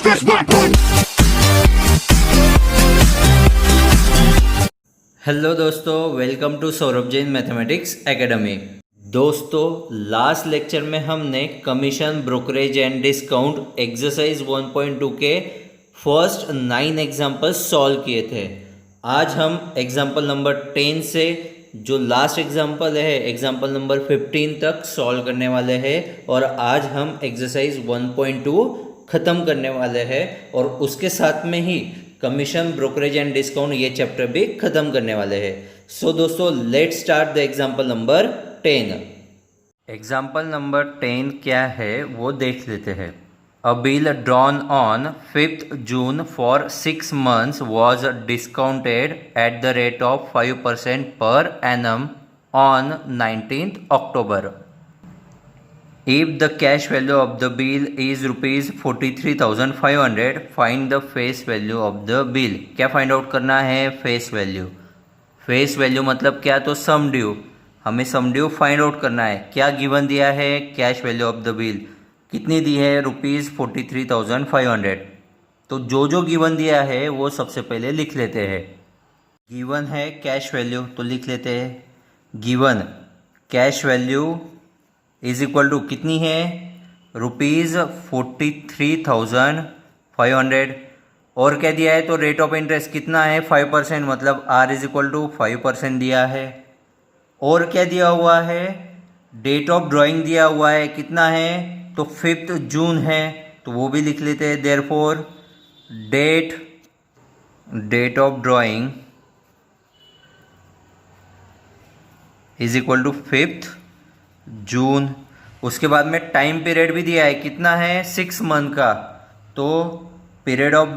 Hello दोस्तों, welcome to Saurabh Jain mathematics academy. दोस्तों, last lecture में हमने commission, brokerage and discount exercise 1.2 के फर्स्ट 9 एग्जाम्पल्स सॉल्व किए थे। आज हम एग्जाम्पल नंबर 10 से जो लास्ट एग्जाम्पल है एग्जाम्पल नंबर 15 तक सॉल्व करने वाले हैं और आज हम एक्सरसाइज 1.2 ख़त्म करने वाले हैं और उसके साथ में ही कमीशन, ब्रोकरेज एंड डिस्काउंट ये चैप्टर भी ख़त्म करने वाले हैं। सो दोस्तों, let's start the example number 10। Example number 10 क्या है वो देख लेते हैं। A bill drawn on 5th June for 6 months was discounted at the rate of 5% per annum on 19th October. If the cash value of the bill is rupees 43,500, find the face value of the bill. क्या find out करना है? Face value. Face value मतलब क्या? तो सम due. हमें सम due find out करना है। क्या गिवन दिया है? Cash value of the bill कितनी दी है? रुपीज़ 43,500। तो जो गिवन दिया है वो सबसे पहले लिख लेते हैं। गिवन है कैश वैल्यू, तो लिख लेते हैं given cash value is equal to कितनी है? रुपीज़ 43,500। और क्या दिया है? तो रेट ऑफ इंटरेस्ट कितना है? 5%, मतलब आर इज इक्वल टू 5% दिया है। और क्या दिया हुआ है? डेट ऑफ ड्राइंग दिया हुआ है, कितना है? तो 5th जून है, तो वो भी लिख लेते हैं। Therefore date of drawing is equal to 5th June. उसके बाद में टाइम पीरियड भी दिया है, कितना है? 6 मंथ का। तो period of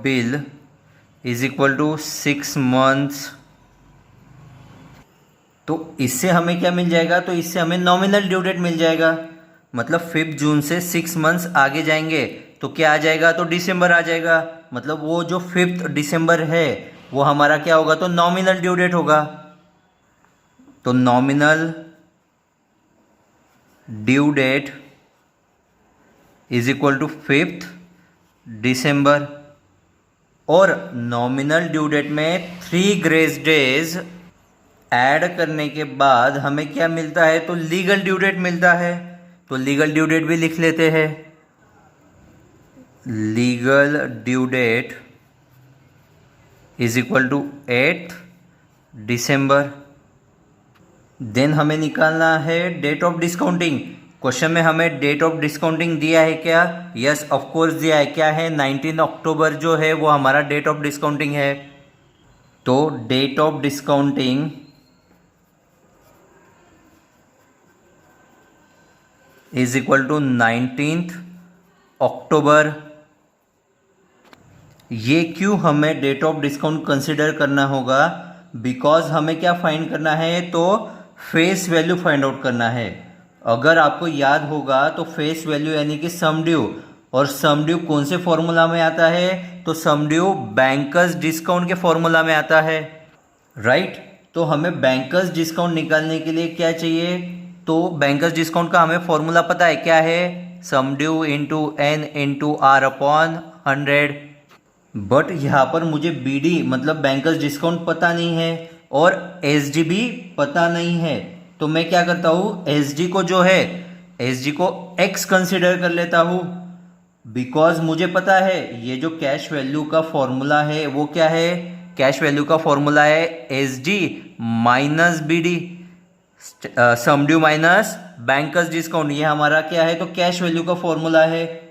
bill is equal to 6 months. तो इससे हमें क्या मिल जाएगा? तो इससे हमें नॉमिनल ड्यू डेट मिल जाएगा। मतलब 5 जून से 6 मंथ्स आगे जाएंगे तो क्या आ जाएगा? तो दिसंबर आ जाएगा। मतलब वो जो 5th दिसंबर है वो हमारा क्या होगा? तो नॉमिनल ड्यू डेट होगा। तो nominal due date is equal to 5th December. और नॉमिनल ड्यू डेट में 3 ग्रेस डेज ऐड करने के बाद हमें क्या मिलता है? तो लीगल ड्यू डेट मिलता है। तो लीगल ड्यू डेट भी लिख लेते हैं। Legal due date is equal to 8th December. Then हमें निकालना है डेट ऑफ डिस्काउंटिंग। क्वेश्चन में हमें डेट ऑफ डिस्काउंटिंग दिया है क्या? यस, ऑफ कोर्स दिया है। क्या है? 19 अक्टूबर जो है वो हमारा डेट ऑफ डिस्काउंटिंग है। तो date of discounting is equal to 19th October. ये क्यों हमें डेट ऑफ डिस्काउंट कंसिडर करना होगा? बिकॉज हमें क्या फाइंड करना है? तो फेस वैल्यू फाइंड आउट करना है। अगर आपको याद होगा तो फेस वैल्यू यानी कि सम ड्यू, और सम ड्यू कौन से फॉर्मूला में आता है? तो सम ड्यू बैंकर्स डिस्काउंट के फॉर्मूला में आता है, राइट? तो हमें बैंकर्स डिस्काउंट निकालने के लिए क्या चाहिए? तो बैंकर्स डिस्काउंट का हमें फॉर्मूला पता है, क्या है? Sum due into N into R upon 100। But यहाँ पर मुझे बीडी मतलब बैंकर्स डिस्काउंट पता नहीं है और एसडी भी पता नहीं है। तो मैं क्या करता हूँ? एसडी को जो है एसडी को एक्स कंसिडर कर लेता हूँ। बिकॉज मुझे पता है ये जो कैश वैल्यू का फॉर्मूला है वो क्या है? कैश वैल्यू का फॉर्मूला है एसडी माइनस बीडी, सम ड्यू माइनस बैंकर्स डिस्काउंट। ये हमारा क्या है? तो कैश वैल्यू का फॉर्मूला है।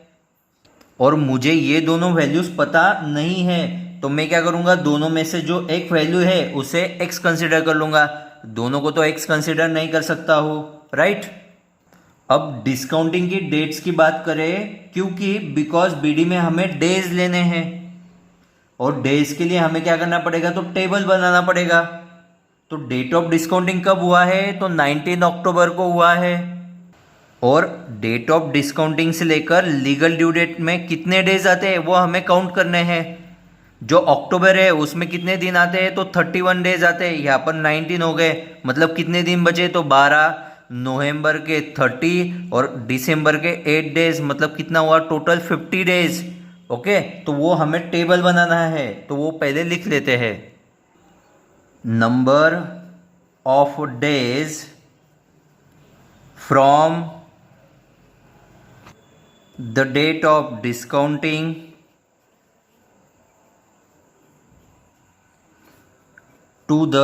और मुझे ये दोनों वैल्यूज पता नहीं है, तो मैं क्या करूंगा? दोनों में से जो एक वैल्यू है उसे एक्स कंसिडर कर लूंगा। दोनों को तो एक्स कंसिडर नहीं कर सकता हूं, राइट? अब डिस्काउंटिंग की डेट्स की बात करें, क्योंकि बिकॉज बीडी में हमें डेज लेने हैं और डेज के लिए हमें क्या करना पड़ेगा? तो टेबल बनाना पड़ेगा। तो डेट ऑफ डिस्काउंटिंग कब हुआ है? तो 19 अक्टूबर को हुआ है। और डेट ऑफ डिस्काउंटिंग से लेकर लीगल ड्यू डेट में कितने डेज आते हैं वो हमें काउंट करने हैं। जो अक्टूबर है उसमें कितने दिन आते हैं? तो 31 डेज आते हैं। यहाँ पर 19 हो गए, मतलब कितने दिन बचे? तो 12। नवंबर के 30 और दिसंबर के 8 डेज, मतलब कितना हुआ टोटल 50 डेज। ओके, तो वो हमें टेबल बनाना है, तो वो पहले लिख लेते हैं। Number of days from the date of discounting to the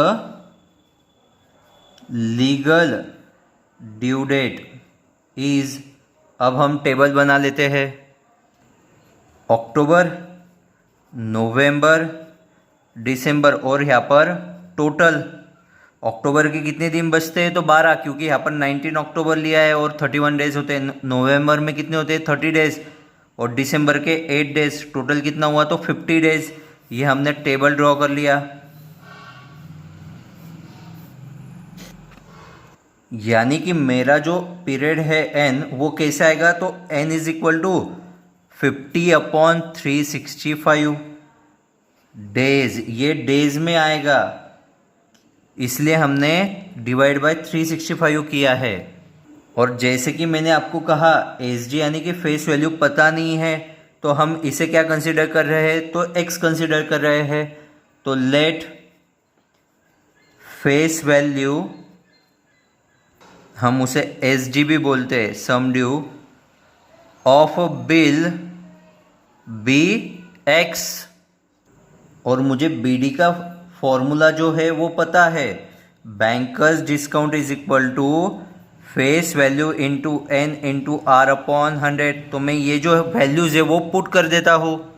legal due date is, अब हम टेबल बना लेते हैं। अक्टूबर, नवंबर, दिसंबर और यहाँ पर टोटल अक्टूबर के कितने दिन बचते हैं तो 12, क्योंकि यहाँ पर 19 अक्टूबर लिया है और 31 डेज होते हैं। नवंबर में कितने होते हैं 30 डेज और दिसंबर के 8 डेज, टोटल कितना हुआ तो 50 डेज। ये हमने टेबल ड्रॉ कर लिया। यानी कि मेरा जो पीरियड है n वो कैसे आएगा, तो n is equal to 50/365 days, ये डेज में आएगा, इसलिए हमने डिवाइड बाय 365 किया है। और जैसे कि मैंने आपको कहा एस जी यानी कि फेस वैल्यू पता नहीं है, तो हम इसे क्या कंसीडर कर रहे हैं, तो x कंसीडर कर रहे हैं। तो लेट फेस वैल्यू, हम उसे एस जी भी बोलते हैं, sum due of bill B X, और मुझे बी डी का फॉर्मूला जो है वो पता है, bankers discount is equal to face value into N into R upon 100। तो मैं ये जो वैल्यूज है वो पुट कर देता हूँ।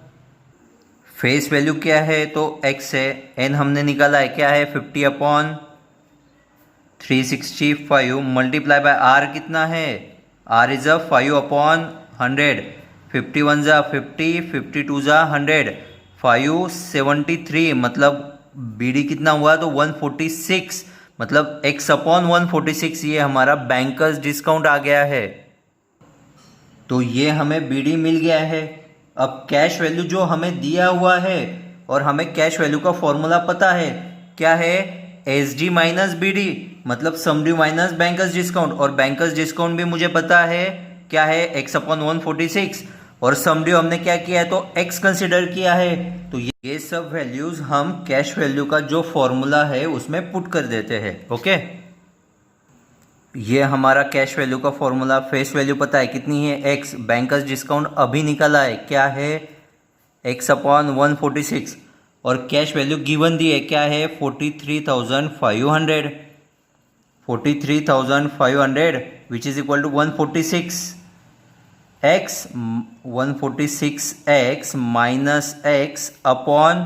फेस वैल्यू क्या है तो x है, n हमने निकाला है क्या है 50/365 मल्टीप्लाई बाय r कितना है, r इज 5/100, 51 जा 50, 52 जा 100, 573, मतलब BD कितना हुआ तो 146, मतलब x/146, ये हमारा बैंकर्स डिस्काउंट आ गया है। तो ये हमें BD मिल गया है। अब कैश वैल्यू जो हमें दिया हुआ है और हमें कैश वैल्यू का फॉर्मूला पता है, क्या है SG माइनस BD, मतलब sum due minus bankers discount, और बैंकर्स डिस्काउंट भी मुझे पता है क्या है x/146, और सम ड्यू हमने क्या किया है तो x कंसिडर किया है। तो ये सब वैल्यूज हम कैश वैल्यू का जो फॉर्मूला है उसमें पुट कर देते हैं। ओके, ये हमारा कैश वैल्यू का फॉर्मूला। फेस वैल्यू पता है कितनी है x, बैंकर्स डिस्काउंट अभी निकाला है क्या है x/146, और कैश वैल्यू गिवन दी है क्या है 43,500, 43,500 which is equal to 146 x, 146x minus x upon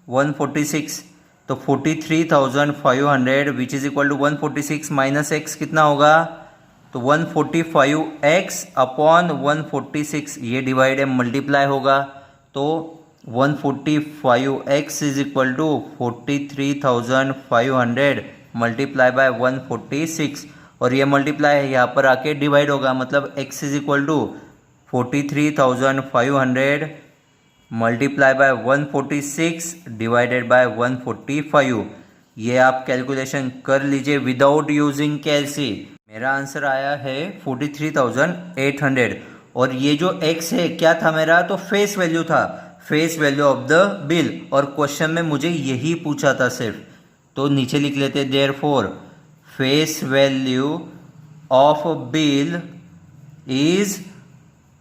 146, तो 43,500 which is equal to 146 minus x कितना होगा, तो 145x अपॉन 146, ये डिवाइड है मल्टीप्लाई होगा, तो 145x is equal to 43,500 multiply by 146, और ये मल्टीप्लाई है यहाँ पर आके डिवाइड होगा, मतलब x is equal to 43,500 multiply by 146 divided by 145। ये आप कैलकुलेशन कर लीजिए विदाउट यूजिंग कैलसी। मेरा आंसर आया है 43,800, और ये जो x है क्या था मेरा, तो फेस वैल्यू था, face value of the bill, और क्वेश्चन में मुझे यही पूछा था सिर्फ। तो नीचे लिख लेते हैं therefore face value of bill is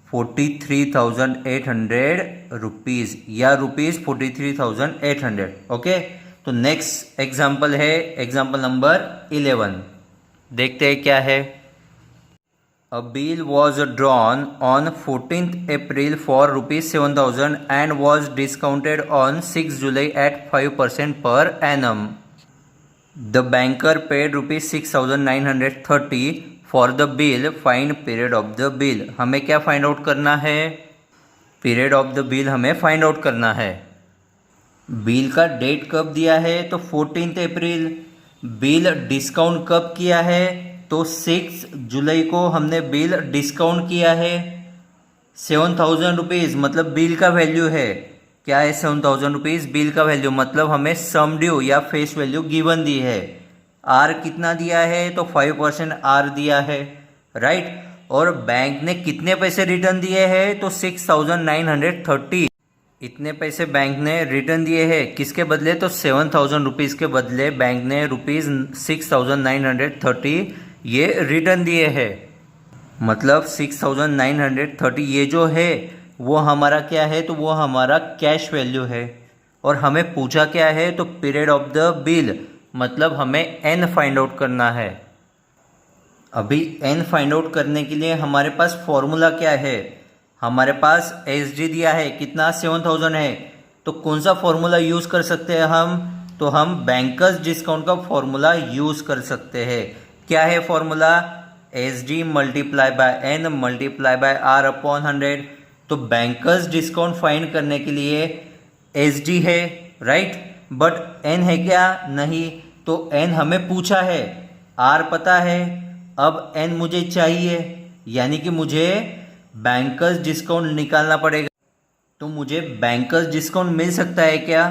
43,800 rupees, या रुपीज़ 43,800। ओके, तो नेक्स्ट एग्जाम्पल है एग्जाम्पल नंबर 11। देखते हैं क्या है। A bill was drawn on 14th April for ₹7,000 and was discounted on 6 July at 5% per annum. The banker paid ₹6,930 for the bill, find period of the bill. हमें क्या find out करना है, period of the bill हमें find out करना है। Bill का date कब दिया है तो 14th April, बिल डिस्काउंट कब किया है तो 6 जुलाई को हमने बिल डिस्काउंट किया है 7,000 रुपीज़, मतलब बिल का वैल्यू है क्या है 7,000 रुपीज़ बिल का वैल्यू, मतलब हमें सम ड्यू या फेस वैल्यू गिवन दी है आर कितना दिया है, तो 5% आर दिया है, राइट। और बैंक ने कितने पैसे रिटर्न दिए हैं, तो 6,930। इतने पैसे बैंक ने रिटर्न दिए हैं किसके बदले, तो 7,000 रुपीज़ के बदले बैंक ने रुपीज़ 6,930 ये रिटर्न दिए हैं। मतलब 6,930 ये जो है वो हमारा क्या है, तो वो हमारा कैश वैल्यू है। और हमें पूछा क्या है, तो पीरियड ऑफ द बिल, मतलब हमें एन फाइंड आउट करना है। अभी एन फाइंड आउट करने के लिए हमारे पास फॉर्मूला क्या है, हमारे पास एस डी दिया है कितना, 7,000 है। तो कौन सा फॉर्मूला यूज़ कर सकते हैं हम, तो हम बैंकर्स डिस्काउंट का फॉर्मूला यूज़ कर सकते हैं। क्या है फॉर्मूला, S D multiply by N multiply by R upon 100। तो बैंकर्स डिस्काउंट फाइंड करने के लिए एस डी है, राइट, बट एन है क्या, नहीं। तो एन हमें पूछा है, आर पता है, अब एन मुझे चाहिए, यानी कि मुझे बैंकर्स डिस्काउंट निकालना पड़ेगा। तो मुझे बैंकर्स डिस्काउंट मिल सकता है क्या,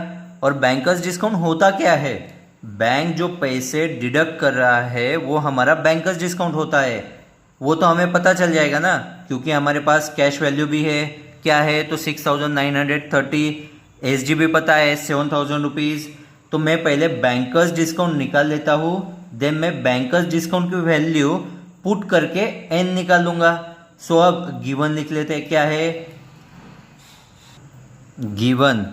और बैंकर्स डिस्काउंट होता क्या है, बैंक जो पैसे डिडक्ट कर रहा है वो हमारा बैंकर्स डिस्काउंट होता है। वो तो हमें पता चल जाएगा ना, क्योंकि हमारे पास कैश वैल्यू भी है, क्या है, तो 6,930, एस डी भी पता है 7,000 रुपीज़। तो मैं पहले बैंकर्स डिस्काउंट निकाल लेता हूँ, देन मैं बैंकर्स डिस्काउंट की वैल्यू पुट करके एन निकालूंगा। सो अब गिवन लिख लेते हैं, क्या है, गिवन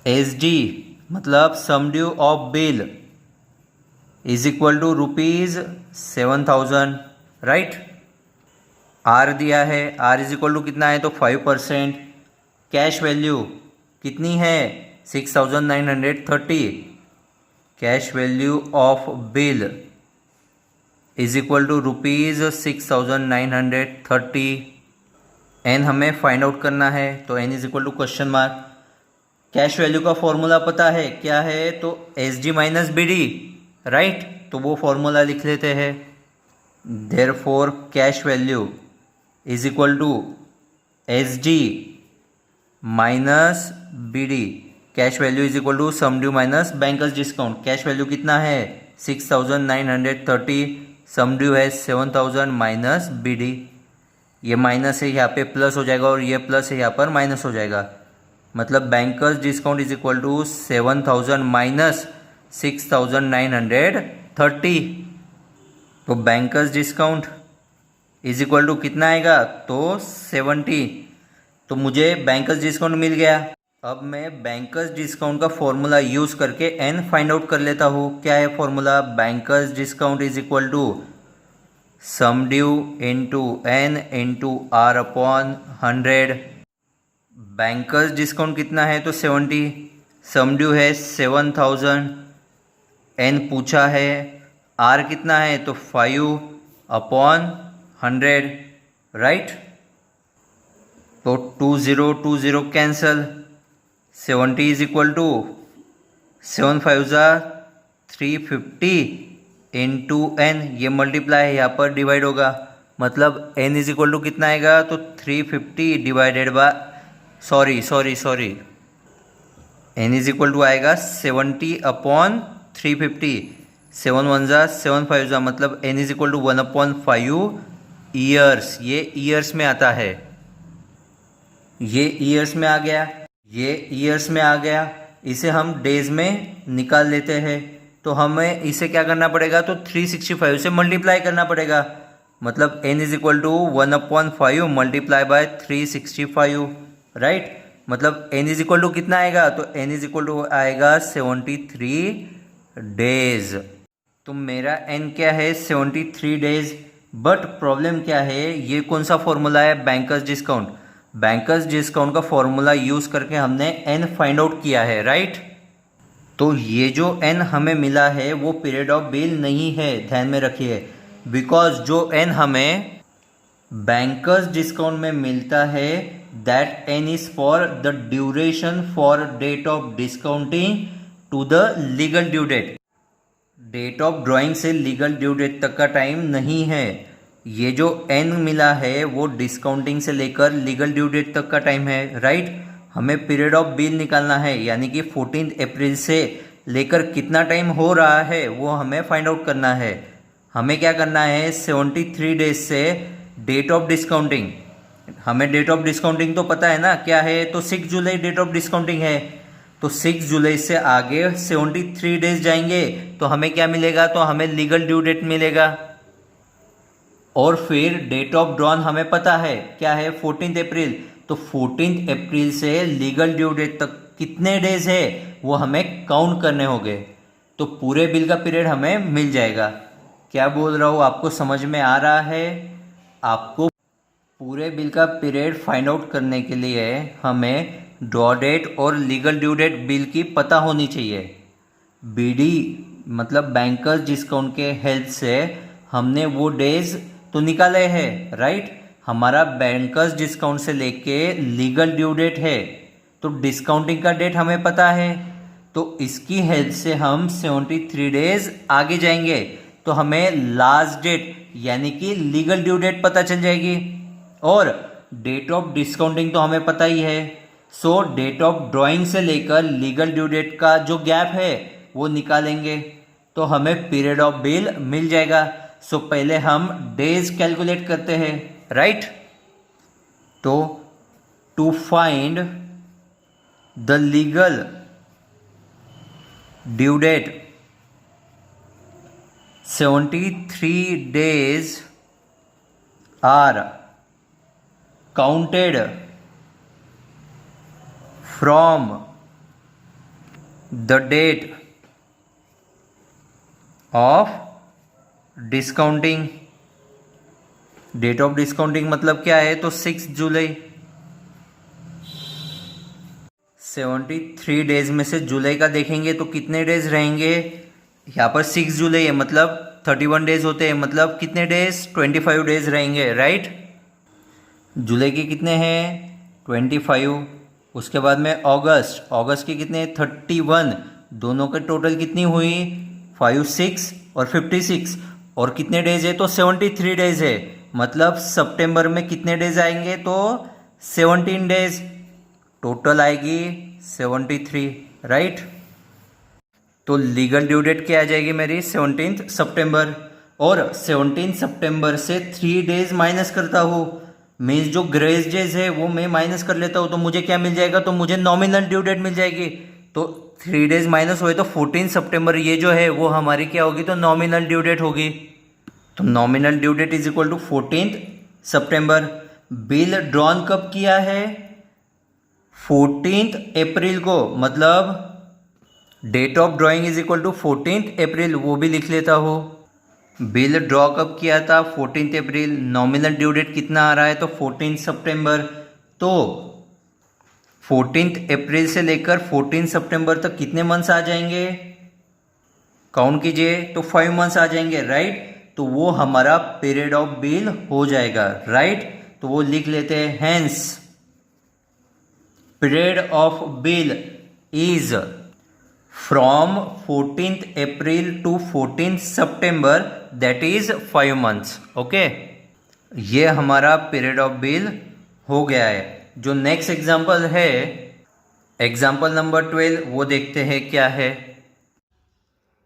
एस डी मतलब sum due of bill is equal to rupees 7,000, right. R दिया है, आर इज इक्वल टू कितना है, तो 5%। कैश वैल्यू कितनी है, 6,930। Cash value of bill is equal to rupees 6,930। N हमें फाइंड आउट करना है, तो N is equal to question mark. Cash value का फॉर्मूला पता है, क्या है, तो S D minus B D, right. तो वो फॉर्मूला लिख लेते हैं, therefore cash value is equal to S D minus B D. Cash value is equal to sum due minus bankers discount. Cash value कितना है, 6,930, सम ड्यू है 7,000 minus B D. ये minus है, यहाँ पे प्लस हो जाएगा, और ये प्लस है, यहाँ पर माइनस हो जाएगा। मतलब bankers discount is equal to 7,000 minus 6,930। तो bankers discount is equal to कितना आएगा, तो 70। तो मुझे बैंकर्स डिस्काउंट मिल गया। अब मैं बैंकर्स डिस्काउंट का फॉर्मूला यूज़ करके एन फाइंड आउट कर लेता हूँ। क्या है formula, bankers discount is equal to sum due into N into R upon 100। Bankers discount कितना है, तो 70, सम ड्यू है 7,000, एन पूछा है, आर कितना है, तो 5 अपॉन 100, राइट। तो 20 cancel, 70 is equal to 7 5 350 into N, ये मल्टीप्लाई है, यहाँ पर डिवाइड होगा। मतलब एन इज इक्वल टू कितना आएगा, तो 350 divided by sorry N is equal to आएगा 70 अपॉन 350। 7 1 7 5 मतलब N is equal to 1/5 years. ये ईयर्स में आता है, ये ईयर्स में आ गया, ये ईयर्स में आ गया। इसे हम डेज में निकाल लेते हैं। तो हमें इसे क्या करना पड़ेगा, तो 365 से मल्टीप्लाई करना पड़ेगा। मतलब n is equal to 1/5 multiply by 365, right. मतलब n इज इक्वल टू कितना आएगा, तो n इज इक्वल टू आएगा 73 डेज। तो मेरा n क्या है, 73 डेज। बट प्रॉब्लम क्या है, ये कौन सा फॉर्मूला है, बैंकर्स डिस्काउंट। बैंकर्स डिस्काउंट का फॉर्मूला यूज़ करके हमने n फाइंड आउट किया है, राइट। तो ये जो n हमें मिला है वो पीरियड ऑफ बिल नहीं है, ध्यान में रखिए। बिकॉज जो n हमें बैंकर्स डिस्काउंट में मिलता है that n is for the duration for date of discounting to the legal due date. Date of drawing से लीगल ड्यू डेट तक का टाइम नहीं है। ये जो n मिला है वो डिस्काउंटिंग से लेकर लीगल ड्यू डेट तक का टाइम है, राइट। हमें पीरियड ऑफ बिल निकालना है, यानी कि 14 अप्रैल से लेकर कितना टाइम हो रहा है वो हमें फाइंड आउट करना है। हमें क्या करना है, 73 डेज से डेट ऑफ डिस्काउंटिंग, हमें डेट ऑफ डिस्काउंटिंग तो पता है ना क्या है, तो 6 जुलाई डेट ऑफ डिस्काउंटिंग है। तो 6 जुलाई से आगे 73 डेज जाएंगे तो हमें क्या मिलेगा, तो हमें लीगल ड्यू डेट मिलेगा। और फिर डेट ऑफ ड्रॉन हमें पता है क्या है, 14 अप्रैल। तो 14 अप्रैल से लीगल ड्यू डेट तक कितने डेज है वो हमें काउंट करने होंगे। तो पूरे बिल का पीरियड हमें मिल जाएगा। क्या बोल रहा हूँ, आपको समझ में आ रहा है? आपको पूरे बिल का पीरियड फाइंड आउट करने के लिए हमें ड्रॉ डेट और लीगल ड्यू डेट बिल की पता होनी चाहिए। बीडी मतलब बैंकर्स डिस्काउंट के हेल्प से हमने वो डेज तो निकाले हैं, राइट। हमारा बैंकर्स डिस्काउंट से लेके लीगल ड्यू डेट है, तो डिस्काउंटिंग का डेट हमें पता है। तो इसकी हेल्प से हम 73 डेज आगे जाएंगे तो हमें लास्ट डेट यानी कि लीगल ड्यू डेट पता चल जाएगी। और डेट ऑफ डिस्काउंटिंग तो हमें पता ही है। सो डेट ऑफ ड्राइंग से लेकर लीगल ड्यू डेट का जो गैप है वो निकालेंगे तो हमें पीरियड ऑफ बिल मिल जाएगा। सो पहले हम डेज कैलकुलेट करते हैं, राइट। तो to find the legal due date 73 days are counted from the date of discounting। Date of discounting मतलब क्या है, तो 6 जुलाई। 73 डेज में से जुलाई का देखेंगे तो कितने डेज रहेंगे, यहाँ पर 6 जुलाई है मतलब 31 डेज होते हैं, मतलब कितने डेज, 25 डेज रहेंगे, राइट। जुलाई के कितने हैं, 25। उसके बाद में अगस्त के कितने, 31। दोनों के टोटल कितनी हुई, 5, 6 और 56। और कितने डेज है, तो 73 डेज है। मतलब सितंबर में कितने डेज आएंगे, तो 17 डेज। टोटल आएगी 73, राइट। तो लीगल ड्यू डेट क्या आ जाएगी मेरी, 17 सितंबर। और 17 सितंबर से 3 डेज माइनस करता हूँ, मीन्स जो ग्रेस डेज है वो मैं माइनस कर लेता हूँ, तो मुझे क्या मिल जाएगा, तो मुझे नॉमिनल ड्यू डेट मिल जाएगी। तो 3 डेज माइनस हुए तो 14 सितंबर ये जो है वो हमारी क्या होगी, तो नॉमिनल ड्यू डेट होगी। तो nominal due date is equal to 14 September. Bill drawn कब किया है, 14 अप्रैल को, मतलब date of drawing is equal to 14 April, वो भी लिख लेता हो। बिल ड्रॉ कब किया था, 14 अप्रैल। नॉमिनल ड्यू डेट कितना आ रहा है, तो 14 सितंबर। तो 14 अप्रैल से लेकर 14 सितंबर तक कितने मंथ्स आ जाएंगे, काउंट कीजिए, तो 5 मंथ्स आ जाएंगे, राइट। तो वो हमारा पीरियड ऑफ बिल हो जाएगा, राइट। तो वो लिख लेते हैं, hence period of bill is from 14th April to 14th September, that is 5 months, okay. ये हमारा पीरियड ऑफ बिल हो गया है। जो नेक्स्ट एग्जांपल है, एग्जांपल नंबर 12, वो देखते हैं क्या है।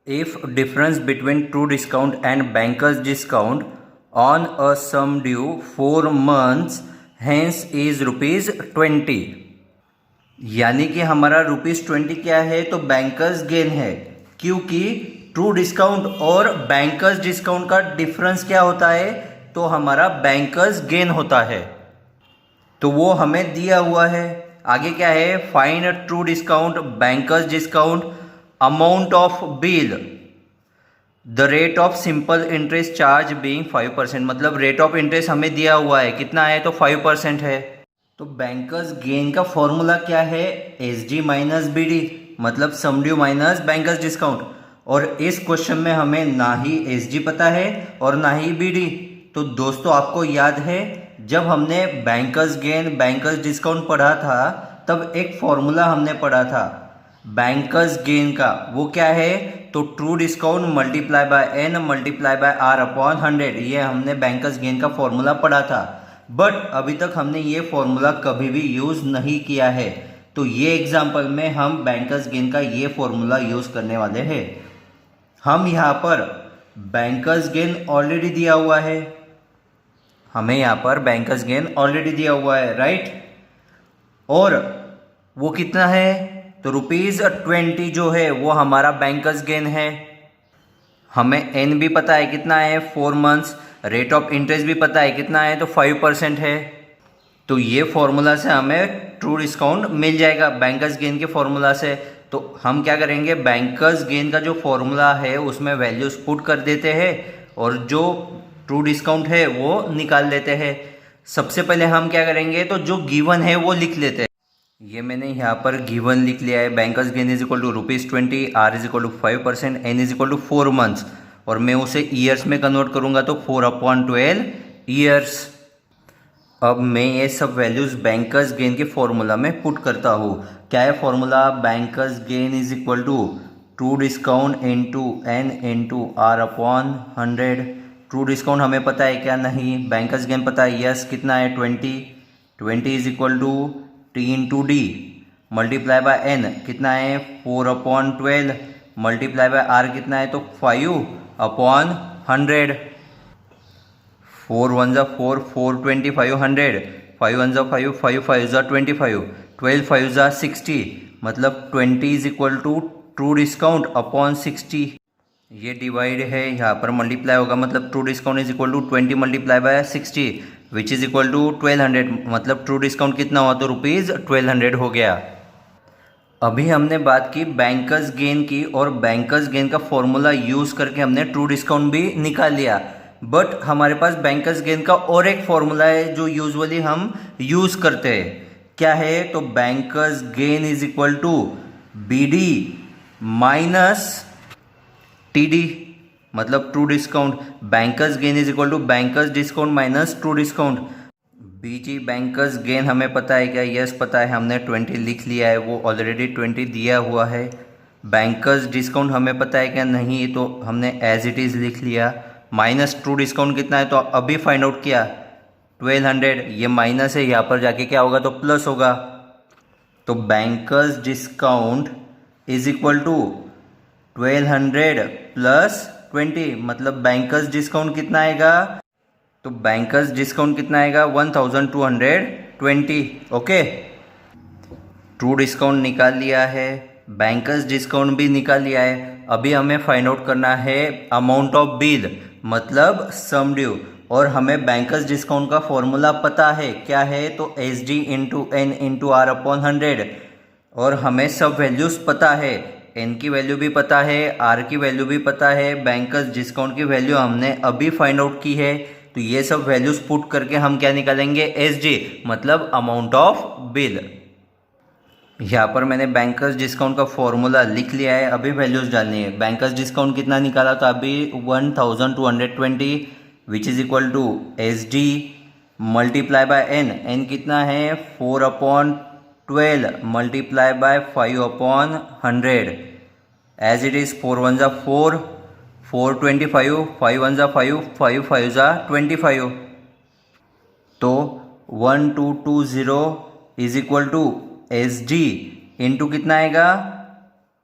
If difference between true discount and bankers discount on a sum due 4 months hence is ₹20, यानी कि हमारा ₹20 क्या है, तो बैंकर्स गेन है, क्योंकि ट्रू डिस्काउंट और बैंकर्स डिस्काउंट का डिफरेंस क्या होता है, तो हमारा बैंकर्स गेन होता है। तो वो हमें दिया हुआ है। आगे क्या है, find true discount, bankers discount, amount of bill, the rate of simple interest charge being 5%, मतलब रेट ऑफ इंटरेस्ट हमें दिया हुआ है, कितना है, तो 5% है। तो बैंकर्स गेन का फॉर्मूला क्या है, एसडी माइनस बीडी, मतलब sum due minus bankers discount. और इस क्वेश्चन में हमें ना ही एसडी पता है और ना ही बीडी। तो दोस्तों आपको याद है जब हमने बैंकर्स गेन बैंकर्स डिस्काउंट पढ़ा था, तब एक फॉर्मूला हमने पढ़ा था बैंकर्स गेन का, वो क्या है, तो true discount multiply by N multiply by R upon 100। ये हमने बैंकर्स गेन का फॉर्मूला पढ़ा था, बट अभी तक हमने ये फॉर्मूला कभी भी यूज़ नहीं किया है। तो ये एग्जाम्पल में हम बैंकर्स गेन का ये फॉर्मूला यूज करने वाले हैं। हम यहाँ पर बैंकर्स गेन ऑलरेडी दिया हुआ है, हमें यहाँ पर बैंकर्स गेन ऑलरेडी दिया हुआ है, राइट। और वो कितना है, तो ₹20 जो है वो हमारा बैंकर्स गेन है। हमें एन भी पता है कितना है, 4 मंथ्स। रेट ऑफ इंटरेस्ट भी पता है कितना है, तो 5% है। तो ये फॉर्मूला से हमें ट्रू डिस्काउंट मिल जाएगा बैंकर्स गेन के फॉर्मूला से। तो हम क्या करेंगे, बैंकर्स गेन का जो फॉर्मूला है उसमें वैल्यूज पुट कर देते हैं और जो ट्रू डिस्काउंट है वो निकाल लेते हैं। सबसे पहले हम क्या करेंगे, तो जो गिवन है वो लिख लेते हैं। ये मैंने यहाँ पर गिवन लिख लिया है, bankers gain is equal to ₹20, R is equal to 5%, N is equal to 4 months, और मैं उसे ईयर्स में कन्वर्ट करूँगा तो 4/12 ईयर्स। अब मैं ये सब वैल्यूज बैंकर्स गेन के फॉर्मूला में पुट करता हूँ। क्या है formula, bankers gain is equal to true discount into N into R upon 100। True discount हमें पता है क्या, नहीं। बैंकर्स गेन पता है, यस। कितना है, 20 is equal to T into D multiply by N, कितना है, 4/12 मल्टीप्लाई बाय आर कितना है, तो 5/100। 4 1 जा 4, 4 25 100, 5 1 जा 5, 5 5 जा 25, 12 5 जा 60, मतलब 20 is equal to true discount upon 60। ये डिवाइड है, यहाँ पर मल्टीप्लाई होगा, मतलब true discount is equal to 20 multiply by 60 which is equal to 1200, मतलब ट्रू डिस्काउंट कितना हुआ, तो ₹1200 हो गया। अभी हमने बात की बैंकर्स गेन की, और बैंकर्स गेन का फॉर्मूला यूज करके हमने ट्रू डिस्काउंट भी निकाल लिया। बट हमारे पास बैंकर्स गेन का और एक फॉर्मूला है जो यूजुअली हम यूज करते हैं। क्या है, तो bankers gain is equal to BD minus TD, मतलब true discount. Bankers gain is equal to bankers discount minus true discount. BG bankers gain हमें पता है क्या, यस पता है, हमने 20 लिख लिया है, वो ऑलरेडी 20 दिया हुआ है। बैंकर्स डिस्काउंट हमें पता है क्या, नहीं, तो हमने एज इट इज़ लिख लिया। माइनस ट्रू डिस्काउंट कितना है, तो अभी फाइंड आउट किया 1200, ये माइनस है, यहाँ पर जाके क्या होगा, तो प्लस होगा। तो bankers discount is equal to 1200 plus 20, मतलब बैंकर्स डिस्काउंट कितना आएगा, तो बैंकर्स डिस्काउंट कितना आएगा, 1220। ओके, ट्रू डिस्काउंट निकाल लिया है, बैंकर्स डिस्काउंट भी निकाल लिया है। अभी हमें फाइंड आउट करना है अमाउंट ऑफ बिल, मतलब सम ड्यू। और हमें बैंकर्स डिस्काउंट का फॉर्मूला पता है, क्या है, तो SD into N into R upon 100। और हमें सब वैल्यूज पता है, एन की वैल्यू भी पता है, आर की वैल्यू भी पता है, बैंकर्स डिस्काउंट की वैल्यू हमने अभी फाइंड आउट की है। तो ये सब वैल्यूज पुट करके हम क्या निकालेंगे, SD, मतलब अमाउंट ऑफ बिल। यहाँ पर मैंने बैंकर्स डिस्काउंट का फॉर्मूला लिख लिया है, अभी वैल्यूज डालनी है। बैंकर्स डिस्काउंट कितना निकाला था अभी, 1220 which is equal to SD multiply by N कितना है, 4/12 multiply by 5/100, as it is 4 1 जा 4, 4 25, 5 1 जा 5, 5 5 जा 25। तो 1220 is equal to SD into कितना आएगा,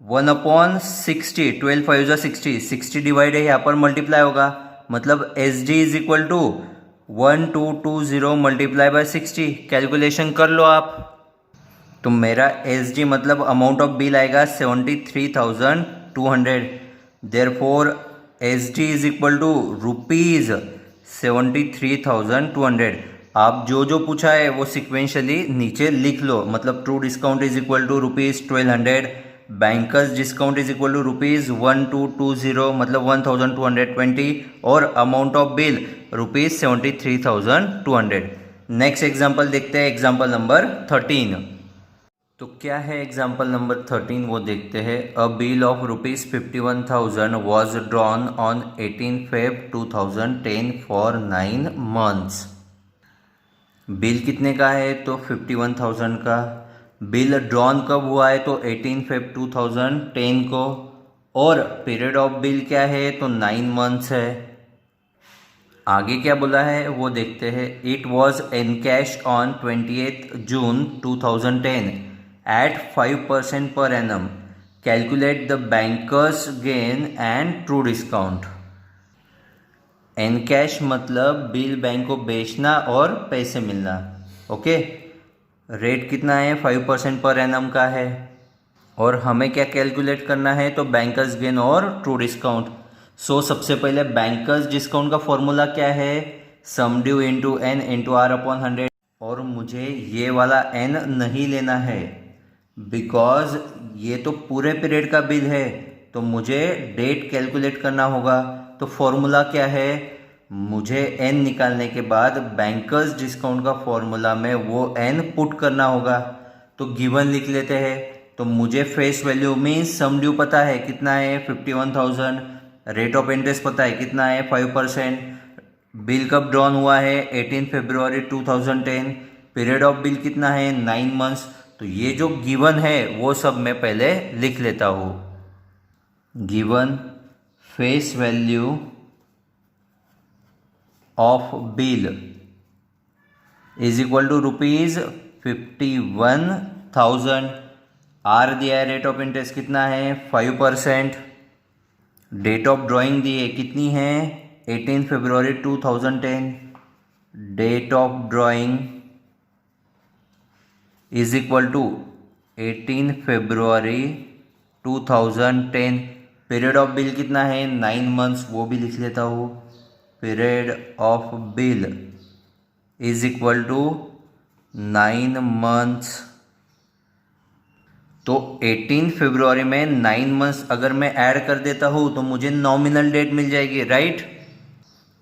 1/60, 12 5 जा 60, 60 डिवाइड है, यहाँ पर मल्टीप्लाई होगा, मतलब SD is equal to 1220 multiply by 60। Calculation कर लो आप। तो मेरा SD मतलब अमाउंट ऑफ बिल आएगा 73,200। Therefore SD is equal to ₹73,200। आप जो जो पूछा है वो सिक्वेंशली नीचे लिख लो, मतलब true discount is equal to ₹1200, bankers discount is equal to ₹1220, मतलब 1220, और amount of bill ₹73,200। Next example देखते हैं, एग्जाम्पल नंबर 13। तो क्या है एग्जाम्पल नंबर 13, वो देखते हैं। अ bill of ₹51,000 was drawn on 18 Feb 2010 for 9 months। Bill कितने का है, तो 51,000 का। बिल ड्रॉन कब हुआ है, तो 18 Feb 2010 को। और पीरियड ऑफ बिल क्या है, तो 9 months है। आगे क्या बोला है वो देखते हैं। It was encash on 28 June 2010 at 5% per annum. Calculate the banker's gain and true discount. Encash मतलब बिल बैंक को बेचना और पैसे मिलना. ओके, रेट कितना है? 5% पर एनम का है. और हमें क्या कैलकुलेट करना है? तो बैंकर्स गेन और ट्रू डिस्काउंट. सो सबसे पहले बैंकर्स डिस्काउंट का फॉर्मूला क्या है? Sum due into N into R upon 100. और मुझे ये वाला एन नहीं लेना है बिकॉज ये तो पूरे पीरियड का बिल है, तो मुझे डेट कैलकुलेट करना होगा. तो फॉर्मूला क्या है? मुझे एन निकालने के बाद बैंकर्स डिस्काउंट का फॉर्मूला में वो एन पुट करना होगा. तो गिवन लिख लेते हैं. तो मुझे फेस वैल्यू मीन्स सम ड्यू पता है कितना है? 51,000. रेट ऑफ इंटरेस्ट पता है कितना है? 5%. बिल कब ड्रॉन हुआ है? 18 फरवरी 2010. पीरियड ऑफ बिल कितना है? 9 मंथ्स. तो ये जो गिवन है वो सब मैं पहले लिख लेता हूँ. Given face value of bill is equal to rupees 51,000. R दिया है. रेट ऑफ इंटरेस्ट कितना है? 5%. डेट ऑफ ड्राइंग दी है कितनी है? 18 फरवरी 2010. Date of drawing is equal to 18 February 2010. Period of bill कितना है? 9 मंथ्स. वो भी लिख लेता हूँ. Period of bill is equal to 9 months. तो 18 फरवरी में 9 मंथ्स अगर मैं ऐड कर देता हूँ तो मुझे नॉमिनल डेट मिल जाएगी, राइट?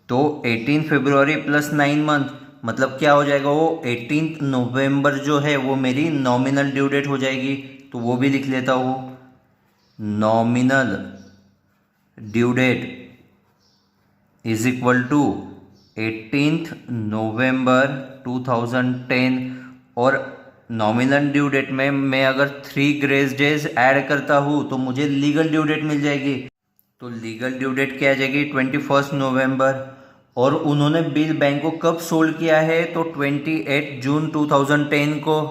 तो 18 फरवरी प्लस 9 मंथ मतलब क्या हो जाएगा? वो 18 नवंबर जो है वो मेरी नॉमिनल ड्यू डेट हो जाएगी. तो वो भी लिख लेता हूँ. Nominal due date is equal to 18 November 2010. और नॉमिनल ड्यू डेट में मैं अगर 3 ग्रेस डेज ऐड करता हूँ तो मुझे लीगल ड्यू डेट मिल जाएगी. तो लीगल ड्यू डेट क्या आ जाएगी? 21 नवंबर. और उन्होंने बिल बैंक को कब सोल्ड किया है? तो 28 जून 2010 को.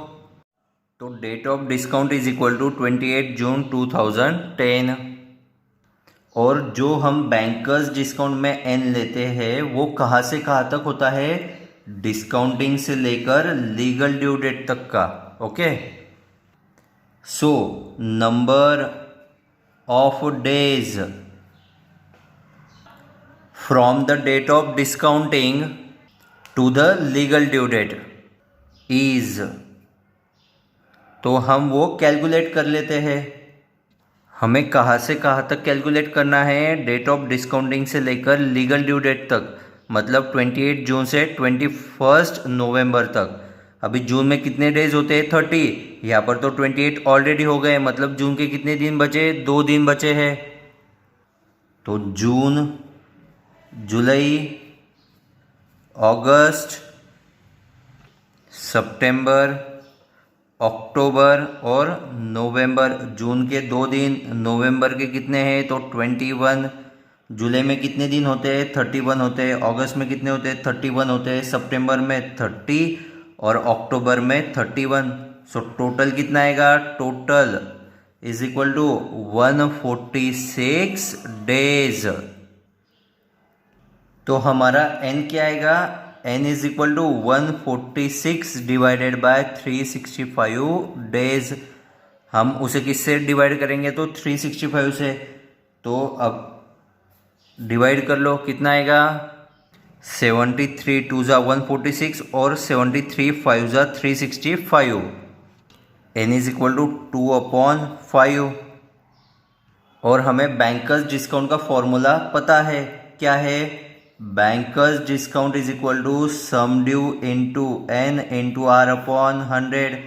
तो date of discount is equal to 28 June 2010. और जो हम बैंकर्स डिस्काउंट में एन लेते हैं वो कहाँ से कहाँ तक होता है? डिस्काउंटिंग से लेकर लीगल ड्यू डेट तक का. Okay, so number of days from the date of discounting to the legal due date is. तो हम वो कैलकुलेट कर लेते हैं. हमें कहाँ से कहाँ तक कैलकुलेट करना है? डेट ऑफ डिस्काउंटिंग से लेकर लीगल ड्यू डेट तक, मतलब 28 जून से 21 नवंबर तक. अभी जून में कितने डेज होते हैं? 30. यहाँ पर तो 28 ऑलरेडी हो गए, मतलब जून के कितने दिन बचे? 2 दिन बचे हैं. तो जून, जुलाई, अगस्त, सितंबर, अक्टूबर और नवंबर. जून के 2 दिन, नवंबर के कितने हैं? तो 21. जुलाई में कितने दिन होते हैं? 31 होते हैं. अगस्त में कितने होते हैं? 31 होते हैं. सितंबर में 30 और अक्टूबर में 31. सो टोटल कितना आएगा? Total is equal to 146 days. तो हमारा n क्या आएगा? n is equal to 146 divided by 365 days. हम उसे किससे डिवाइड करेंगे? तो 365 से. तो अब डिवाइड कर लो, कितना आएगा? 73 2 ज़ा 146 और 73 5 ज़ा 365. n is equal to 2/5. और हमें बैंकर्स डिस्काउंट का फॉर्मूला पता है. क्या है? Bankers discount is equal to sum due into N into R upon 100.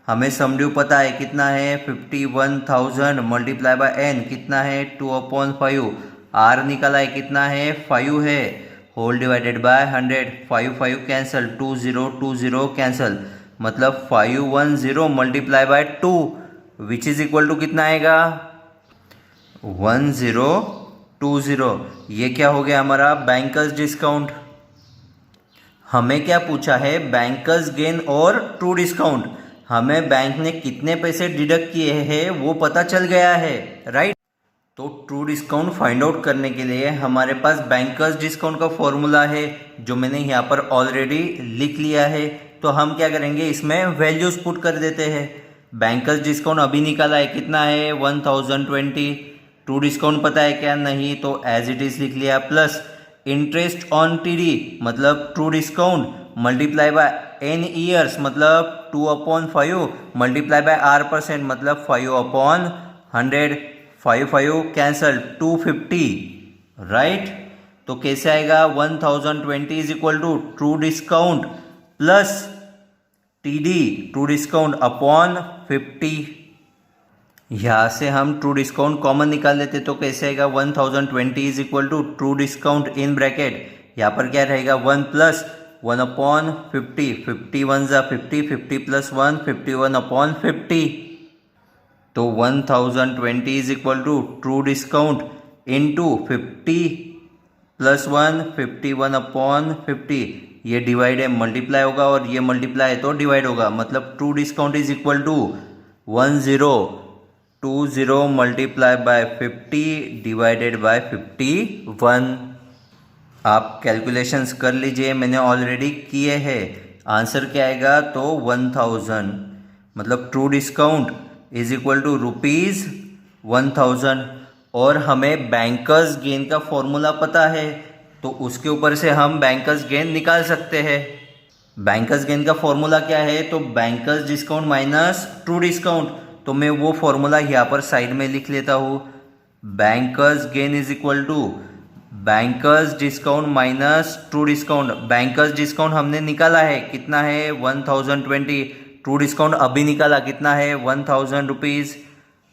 हमें सम ड्यू पता है कितना है? 51,000 मल्टीप्लाई बाय एन कितना है? 2/5. आर निकाला है कितना है? 5 है. Whole divided by 100. 5 cancel, 20 cancel, मतलब 510 multiply by 2 which is equal to कितना आएगा? 1020. ये क्या हो गया हमारा? Bankers discount. हमें क्या पूछा है? बैंकर्स गेन और ट्रू डिस्काउंट. हमें बैंक ने कितने पैसे डिडक्ट किए हैं वो पता चल गया है, राइट। तो ट्रू डिस्काउंट फाइंड आउट करने के लिए हमारे पास बैंकर्स डिस्काउंट का फॉर्मूला है जो मैंने यहाँ पर ऑलरेडी लिख लिया है। तो हम क्या करेंगे, इसमें वैल्यूज पुट कर देते हैं। बैंकर्स डिस्काउंट अभी निकाला है, कितना है 1020। ट्रू डिस्काउंट पता है क्या, नहीं, तो एज इट इज लिख लिया, प्लस इंटरेस्ट ऑन टीडी मतलब true discount multiply by N years मतलब 2/5 मल्टीप्लाई बाय R% मतलब 5/100। 5 कैंसल 250, राइट। तो कैसे आएगा 1020 is equal to true discount plus TD true discount upon 50। यहां से हम ट्रू डिस्काउंट कॉमन निकाल लेते तो कैसे आएगा 1020 is equal to true discount in bracket, यहाँ पर क्या रहेगा 1 प्लस 1/50, 50 1 जा 50, 50 प्लस 1 51/50। तो 1020 is equal to true discount into 50 plus 1 51/50। ये डिवाइड है, मल्टीप्लाई होगा, और ये मल्टीप्लाई है तो डिवाइड होगा, मतलब true discount is equal to 1020 multiply by 50 divided by 51। आप कैलकुलेशंस कर लीजिए, मैंने ऑलरेडी किए हैं। आंसर क्या आएगा, तो 1000 मतलब true discount is equal to ₹1000। और हमें बैंकर्स गेन का फॉर्मूला पता है तो उसके ऊपर से हम बैंकर्स गेन निकाल सकते हैं। बैंकर्स गेन का फॉर्मूला क्या है, तो bankers discount minus true discount. तो मैं वो फॉर्मूला यहाँ पर साइड में लिख लेता हूँ। Bankers gain is equal to bankers discount minus true discount. Bankers discount हमने निकाला है, कितना है 1020। ट्रू डिस्काउंट अभी निकाला, कितना है 1000 रुपीज,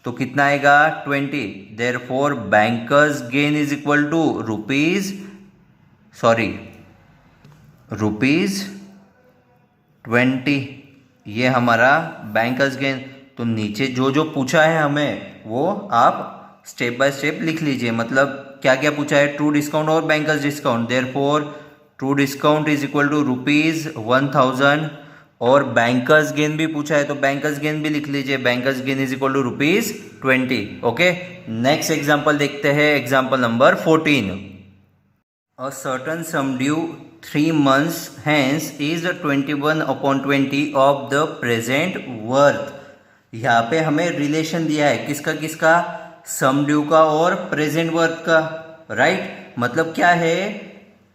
तो कितना आएगा 20। Therefore bankers gain is equal to rupees 20। ये हमारा बैंकर्स गेन। तो नीचे जो जो पूछा है हमें वो आप स्टेप बाय स्टेप लिख लीजिए, मतलब क्या क्या पूछा है, ट्रू डिस्काउंट और bankers discount. Therefore true discount is equal to ₹1000 और बैंकर्स गेन भी पूछा है तो बैंकर्स गेन भी लिख लीजिए, bankers gain is equal to ₹20। Okay, next example देखते हैं, example number 14। A certain sum due 3 months hence is 21/20 of the present worth. यहाँ पे हमें रिलेशन दिया है, किसका किसका, सम ड्यू का और प्रेजेंट वर्थ का, राइट। मतलब क्या है,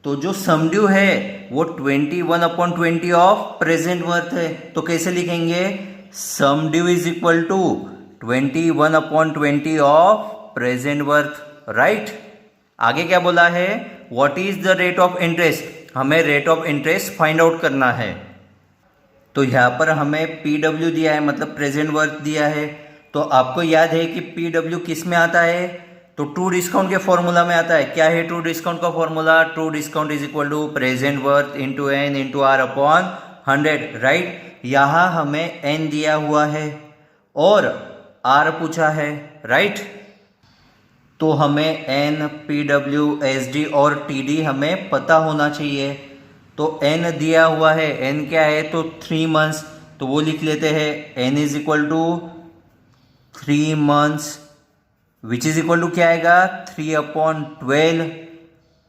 तो जो सम ड्यू है वो 21/20 ऑफ प्रेजेंट वर्थ है। तो कैसे लिखेंगे, sum due is equal to 21/20 of present worth, right. आगे क्या बोला है, what is the rate of interest, हमें rate of interest find out करना है। तो यहाँ पर हमें PW दिया है, मतलब प्रेजेंट वर्थ दिया है। तो आपको याद है कि PW किस में आता है, तो ट्रू डिस्काउंट के फॉर्मूला में आता है। क्या है ट्रू डिस्काउंट का formula, true discount is equal to present worth into N into R upon 100, right. यहाँ हमें N दिया हुआ है और R पूछा है, राइट। तो हमें N, PW, SD और TD हमें पता होना चाहिए। तो N दिया हुआ है, N क्या है, तो 3 months, तो वो लिख लेते हैं N is equal to 3 months which is equal to क्या आएगा 3/12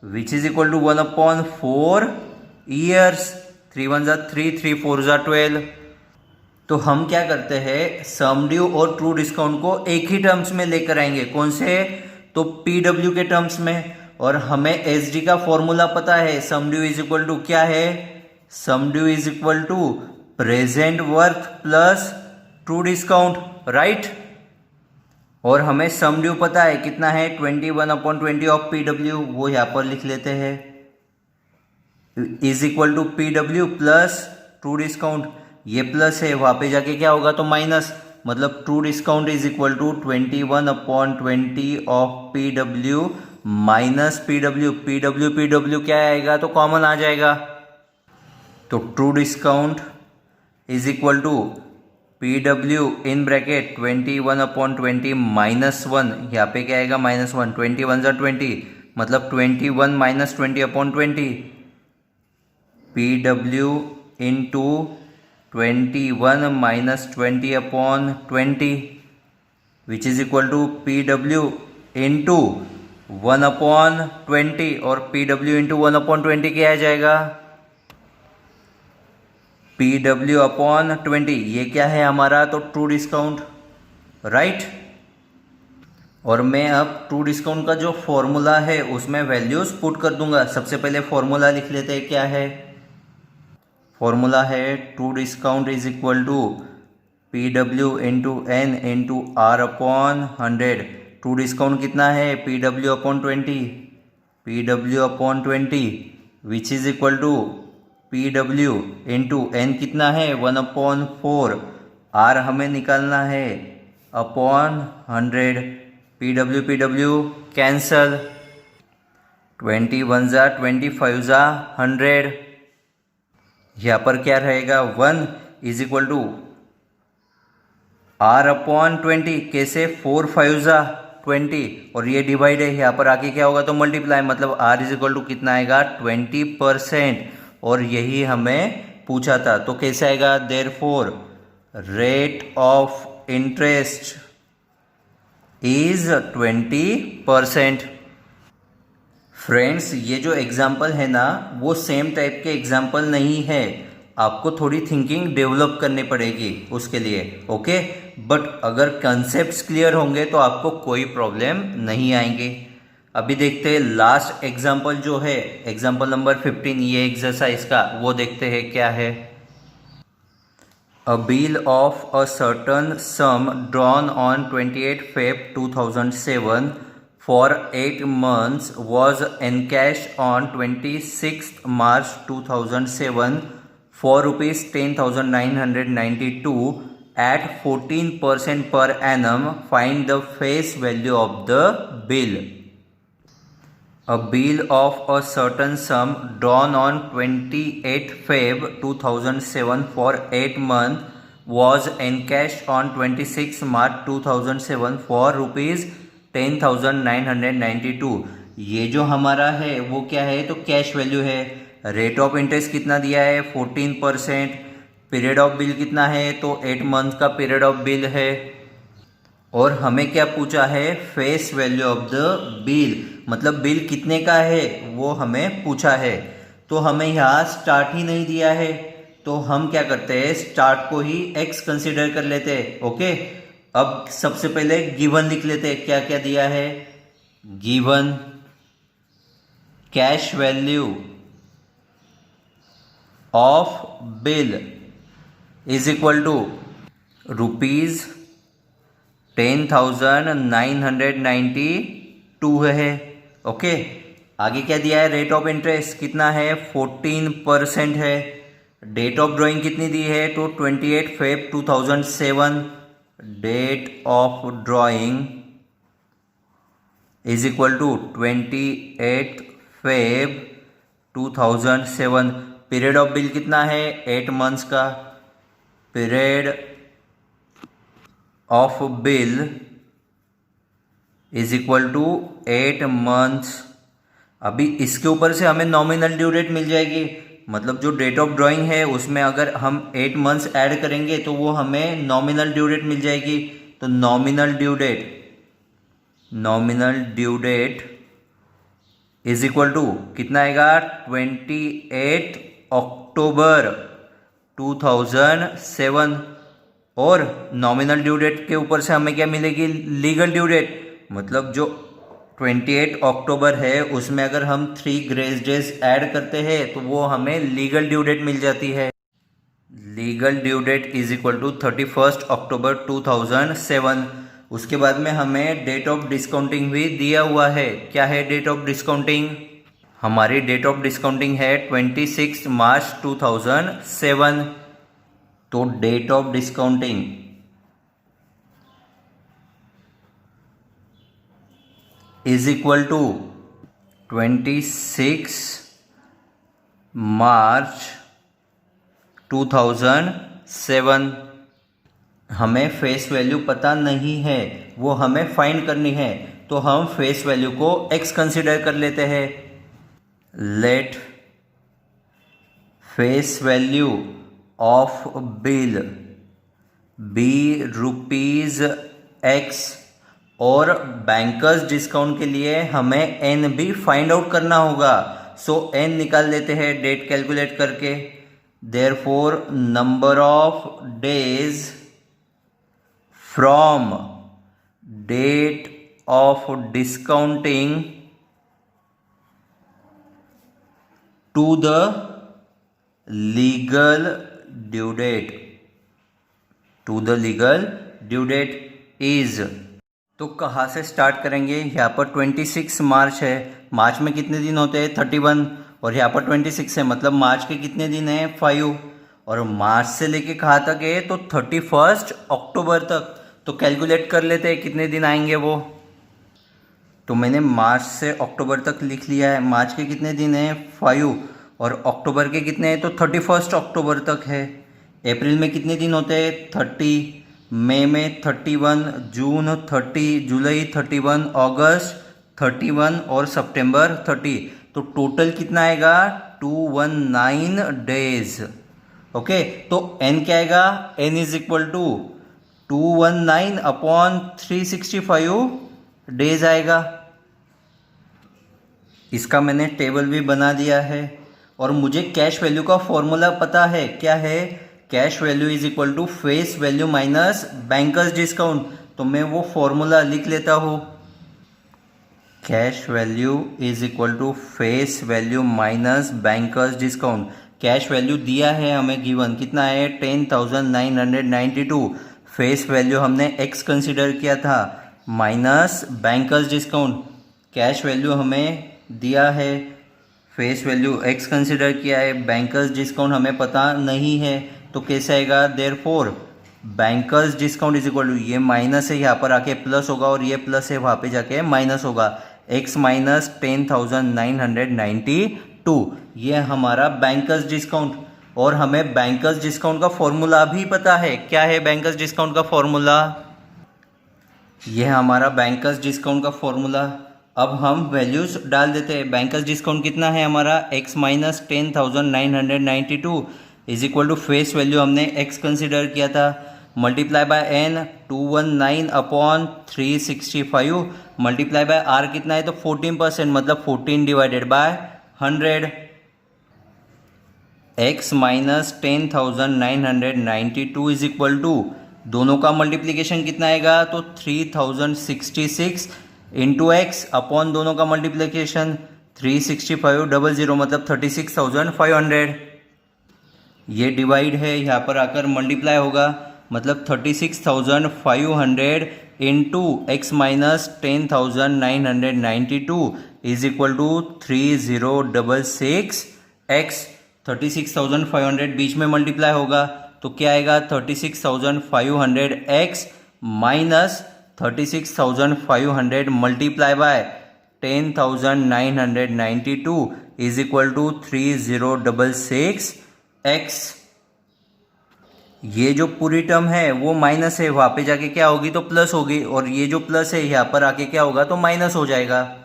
which is equal to 1/4 years. 3 1 जा 3, 3 4 जा 12। तो हम क्या करते हैं, सम ड्यू और ट्रू डिस्काउंट को एक ही टर्म्स में लेकर आएंगे, कौन से, तो PW के टर्म्स में। और हमें SD का फॉर्मूला पता है, sum due is equal to क्या है, sum due is equal to present worth plus true discount, right. और हमें सम ड्यू पता है कितना है 21/20 ऑफ PW, वो यहाँ पर लिख लेते हैं, is equal to PW plus true discount. ये प्लस है, वहाँ पे जाके क्या होगा, तो माइनस, मतलब true discount is equal to 21/20 of PW minus PW। PW क्या आएगा, तो कॉमन आ जाएगा। तो true discount is equal to PW in bracket 21/20 -1, यहाँ पे क्या आएगा -1, 20 1 जा 20, मतलब 21 -20/20। PW into 21 minus 20 upon 20 which is equal to PW into 1 upon 20 और PW इंटू 1 अपॉन 20 क्या आ जाएगा? PW अपॉन 20 ये क्या है हमारा? तो ट्रू डिस्काउंट, राइट। और मैं अब ट्रू डिस्काउंट का जो फॉर्मूला है उसमें वैल्यूज पुट कर दूंगा। सबसे पहले फॉर्मूला लिख लेते हैं, क्या है? फॉर्मूला है true discount is equal to PW into N into R upon 100। True discount कितना है? PW upon 20, PW upon 20 which is equal to PW into N कितना है? 1 अपॉन 4, R हमें निकालना है अपॉन 100। PW PW कैंसल, 21 जा 25 जा 100। यहाँ पर क्या रहेगा? 1 is equal to R upon 20। कैसे? 4 5 जा 20 और ये डिवाइड है, यहाँ पर आके क्या होगा? तो मल्टीप्लाई, मतलब R इज इक्वल टू कितना आएगा? 20%। और यही हमें पूछा था, तो कैसे आएगा? Therefore rate of interest is 20%। Friends, ये जो एग्जाम्पल है ना, वो सेम टाइप के एग्जाम्पल नहीं है, आपको थोड़ी थिंकिंग डेवलप करनी पड़ेगी उसके लिए, ओके। बट अगर कंसेप्ट्स क्लियर होंगे तो आपको कोई प्रॉब्लम नहीं आएंगे। अभी देखते हैं लास्ट एग्जाम्पल जो है, एग्जाम्पल नंबर 15, ये एक्सरसाइज का, वो देखते हैं क्या है। A bill of a certain sum drawn on 28 Feb 2007 for 8 months was encashed on 26th March 2007 for rupees 10,992 at 14% per annum. Find the face value of the bill. A bill of a certain sum drawn on 28 Feb 2007 for 8 months was encashed on 26 March 2007 for rupees 10,992। ये जो हमारा है वो क्या है? तो cash value है। Rate of interest कितना दिया है? 14%। पीरियड ऑफ बिल कितना है? तो 8 मंथ का पीरियड ऑफ बिल है। और हमें क्या पूछा है? Face value of the bill, मतलब बिल कितने का है वो हमें पूछा है। तो हमें यहाँ स्टार्ट ही नहीं दिया है, तो हम क्या करते हैं? स्टार्ट को ही x कंसीडर कर लेते हैं, ओके। अब सबसे पहले गिवन लिख लेते हैं, क्या क्या दिया है? Given cash value of bill is equal to rupees 10,992 है, ओके। आगे क्या दिया है? रेट ऑफ इंटरेस्ट कितना है? 14% है। डेट ऑफ ड्राइंग कितनी दी है? तो 28 Feb 2007। Date of drawing is equal to 28 Feb 2007। Period of bill कितना है? 8 मंथ्स का। Period of bill is equal to 8 months. अभी इसके ऊपर से हमें नॉमिनल ड्यू डेट मिल जाएगी, मतलब जो डेट ऑफ ड्राइंग है उसमें अगर हम 8 मंथ्स ऐड करेंगे तो वो हमें नॉमिनल ड्यू डेट मिल जाएगी। तो nominal due date is equal to कितना आएगा? 28 अक्टूबर 2007। और नॉमिनल ड्यू डेट के ऊपर से हमें क्या मिलेगी? लीगल ड्यू डेट, मतलब जो 28 अक्टूबर है उसमें अगर हम 3 ग्रेस डेज ऐड करते हैं तो वो हमें लीगल ड्यू डेट मिल जाती है। Legal due date is equal to 31 October 2007। उसके बाद में हमें डेट ऑफ डिस्काउंटिंग भी दिया हुआ है। क्या है डेट ऑफ डिस्काउंटिंग? हमारी डेट ऑफ डिस्काउंटिंग है 26 मार्च 2007। तो date of discounting is equal to 26 March 2007। हमें फेस वैल्यू पता नहीं है, वो हमें फाइंड करनी है, तो हम फेस वैल्यू को x कंसिडर कर लेते हैं। Let face value of bill be rupees x, और बैंकर्स डिस्काउंट के लिए हमें एन भी फाइंड आउट करना होगा। सो एन निकाल लेते हैं डेट कैलकुलेट करके। Therefore number of days from date of discounting to the legal due date, to the legal due date is. तो कहाँ से स्टार्ट करेंगे? यहाँ पर 26 मार्च है, मार्च में कितने दिन होते हैं? 31, और यहाँ पर 26 है, मतलब मार्च के कितने दिन हैं? 5, और मार्च से लेके कहाँ तक है? तो 31 अक्टूबर तक। तो कैलकुलेट कर लेते हैं कितने दिन आएंगे वो। तो मैंने मार्च से अक्टूबर तक लिख लिया है। मार्च के कितने दिन हैं? 5, और अक्टूबर के कितने हैं? तो 31 अक्टूबर तक है। अप्रैल में कितने दिन होते हैं? 30, मई में 31, जून 30, जुलाई 31, अगस्त 31 और सितंबर 30। तो टोटल कितना आएगा? 219 डेज। ओके, तो n क्या आएगा? n is equal to 219 upon 365 days आएगा। इसका मैंने टेबल भी बना दिया है, और मुझे कैश वैल्यू का फॉर्मूला पता है। क्या है? Cash value is equal to face value minus bankers discount. तो मैं वो फॉर्मूला लिख लेता हूँ। Cash value is equal to face value minus bankers discount. Cash value दिया है हमें, गिवन कितना है? 10,992। फेस वैल्यू हमने एक्स कंसिडर किया था, minus bankers discount. Cash value हमें दिया है, फेस वैल्यू एक्स कंसिडर किया है, बैंकर्स डिस्काउंट हमें पता नहीं है। तो कैसे आएगा? Therefore bankers discount is equal to, ये माइनस है यहाँ पर आके प्लस होगा, और ये प्लस है वहाँ पे जाके माइनस होगा। x माइनस 10,992, ये हमारा बैंकर्स डिस्काउंट। और हमें बैंकर्स डिस्काउंट का फॉर्मूला भी पता है। क्या है बैंकर्स डिस्काउंट का फॉर्मूला? ये हमारा बैंकर्स डिस्काउंट का फॉर्मूला। अब हम वैल्यूज डाल देते हैं। बैंकर्स डिस्काउंट कितना है हमारा? x minus 10,992 is equal to face value हमने x कंसिडर किया था, multiply by n 219 upon 365, multiply by r कितना है? तो 14%, मतलब 14 divided by 100। x minus 10,992 is equal to, दोनों का मल्टीप्लीकेशन कितना आएगा? तो 3066 इंटू एक्स अपॉन दोनों का मल्टीप्लीकेशन 36500, मतलब 36,500। ये डिवाइड है, यहाँ पर आकर मल्टीप्लाई होगा, मतलब 36,500 into x minus 10,992 is equal to 3066 x. 36,500 बीच में मल्टीप्लाई होगा, तो क्या आएगा? 36,500 x minus 36,500 multiply by 10,992 is equal to 3066 x. ये जो पूरी टर्म है वो माइनस है, वहां पे जाके क्या होगी? तो प्लस होगी, और ये जो प्लस है यहाँ पर आके क्या होगा? तो माइनस हो जाएगा।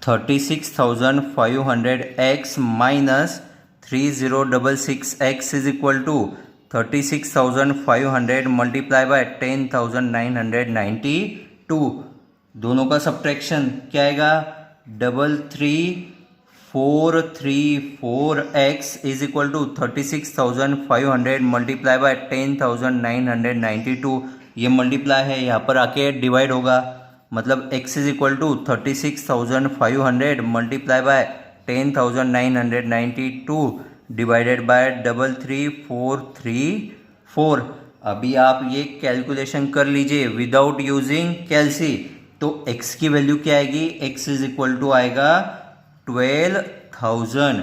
36,500 x minus 3066 x is equal to 36,500 multiply by 10,992। दोनों का सब्ट्रैक्शन क्या आएगा? 33,434 x is equal to 36,500 multiply by 10,992। ये मल्टीप्लाई है, यहाँ पर आके डिवाइड होगा, मतलब x is equal to 36,500 multiply by 10,992 divided by 33,434। अभी आप ये कैलकुलेशन कर लीजिए विदाउट यूजिंग कैलसी। तो x की वैल्यू क्या आएगी? x इज इक्वल टू आएगा 12,000।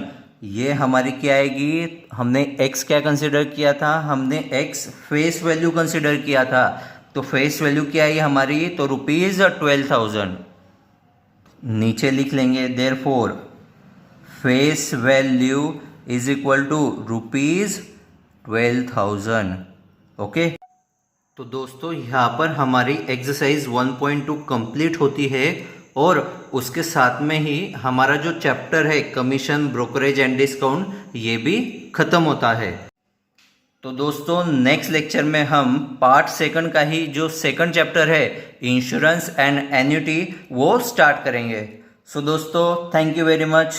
ये हमारी क्या आएगी? हमने x क्या कंसिडर किया था? हमने x फेस वैल्यू कंसिडर किया था। तो फेस वैल्यू क्या आई हमारी? तो ₹12,000। नीचे लिख लेंगे therefore face value is equal to ₹12,000। Okay, तो दोस्तों यहाँ पर हमारी एक्सरसाइज 1.2 कंप्लीट होती है। और उसके साथ में ही हमारा जो चैप्टर है कमीशन, ब्रोकरेज एंड डिस्काउंट, ये भी खत्म होता है। तो दोस्तों नेक्स्ट लेक्चर में हम पार्ट सेकंड का ही जो सेकंड चैप्टर है इंश्योरेंस एंड एन्युटी वो स्टार्ट करेंगे। सो दोस्तों थैंक यू वेरी मच।